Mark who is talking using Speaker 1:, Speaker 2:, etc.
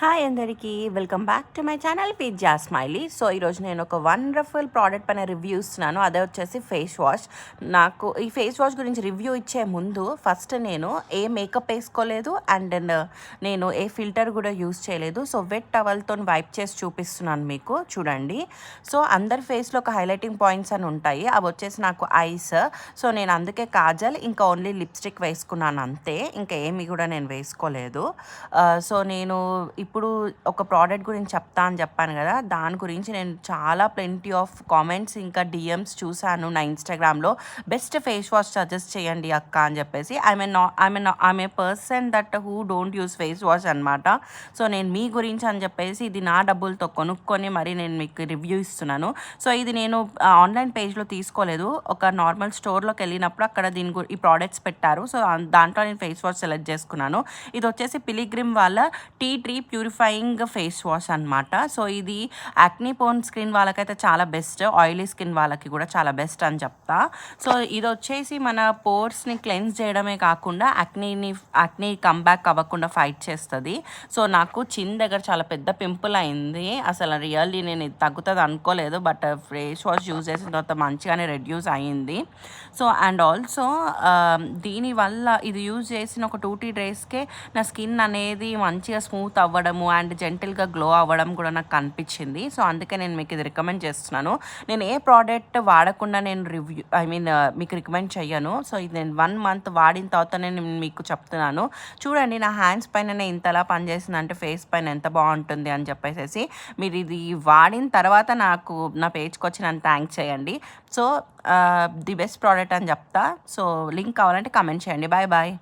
Speaker 1: Hi అందరికీ welcome back to my channel pizza smiley. So ఈరోజు నేను ఒక వండర్ఫుల్ ప్రోడక్ట్ పైన రివ్యూ ఇస్తున్నాను. అదే వచ్చేసి ఫేస్ వాష్. నాకు ఈ ఫేస్ వాష్ గురించి రివ్యూ ఇచ్చే ముందు ఫస్ట్ నేను ఏ మేకప్ వేసుకోలేదు అండ్ నేను ఏ ఫిల్టర్ కూడా యూస్ చేయలేదు. సో వెట్ టవల్తో వైప్ చేసి చూపిస్తున్నాను మీకు, చూడండి. సో అందరి ఫేస్లో ఒక హైలైటింగ్ పాయింట్స్ అని ఉంటాయి, అవి వచ్చేసి నాకు ఐస్. సో నేను అందుకే కాజల్ ఇంకా ఓన్లీ లిప్స్టిక్ వేసుకున్నాను అంతే, ఇంకా ఏమి కూడా నేను వేసుకోలేదు. సో నేను ఇప్పుడు ఒక ప్రోడక్ట్ గురించి చెప్తా అని చెప్పాను కదా, దాని గురించి నేను చాలా ప్లెంటీ ఆఫ్ కామెంట్స్ ఇంకా డిఎమ్స్ చూశాను నా ఇన్స్టాగ్రామ్లో. బెస్ట్ ఫేస్ వాష్ సజెస్ట్ చేయండి అక్క అని చెప్పేసి. I'm a person that who don't use face wash అనమాట. సో నేను మీ గురించి అని చెప్పేసి ఇది నా డబ్బులతో కొనుక్కొని మరి నేను మీకు రివ్యూ ఇస్తున్నాను. సో ఇది నేను ఆన్లైన్ పేజ్లో తీసుకోలేదు, ఒక నార్మల్ స్టోర్లోకి వెళ్ళినప్పుడు అక్కడ ఈ ప్రోడక్ట్స్ పెట్టారు. సో దాంట్లో నేను ఫేస్ వాష్ సెలెక్ట్ చేసుకున్నాను. ఇది వచ్చేసి పిలిగ్రిమ్ వాళ్ళ tea tree purifying face wash అనమాట. సో ఇది యాక్నీ పోన్ స్కిన్ వాళ్ళకైతే చాలా బెస్ట్, ఆయిలీ స్కిన్ వాళ్ళకి కూడా చాలా బెస్ట్ అని చెప్తా. సో ఇది వచ్చేసి మన పోర్స్ని క్లెన్స్ చేయడమే కాకుండా యాక్నీ కమ్బ్యాక్ అవ్వకుండా ఫైట్ చేస్తుంది. సో నాకు చిన్ దగ్గర చాలా పెద్ద పింపుల్ అయింది, అసలు రియల్లీ నేను ఇది తగ్గుతుంది అనుకోలేదు, బట్ ఫేస్ వాష్ యూజ్ చేసిన తర్వాత మంచిగానే రెడ్యూస్ అయ్యింది. సో అండ్ ఆల్సో దీనివల్ల ఇది యూజ్ చేసిన ఒక 2-3 డేస్కే నా స్కిన్ అనేది మంచిగా స్మూత్ అవ్వడము అండ్ జెంటిల్గా గ్లో అవ్వడం కూడా నాకు కనిపించింది. సో అందుకే నేను మీకు ఇది రికమెండ్ చేస్తున్నాను. నేను ఏ ప్రోడక్ట్ వాడకుండా నేను మీకు రికమెండ్ చెయ్యను. సో ఇది నేను 1 మంత్ వాడిన తర్వాత నేను మీకు చెప్తున్నాను. చూడండి నా హ్యాండ్స్ పైన ఇంతలా పనిచేసింది అంటే ఫేస్ పైన ఎంత బాగుంటుంది అని చెప్పేసి. మీరు ఇది వాడిన తర్వాత నాకు నా పేజ్కి వచ్చి నన్ను థ్యాంక్స్ చేయండి. సో ది బెస్ట్ ప్రోడక్ట్ అని చెప్తా. సో లింక్ కావాలంటే కమెంట్ చేయండి. Bye bye.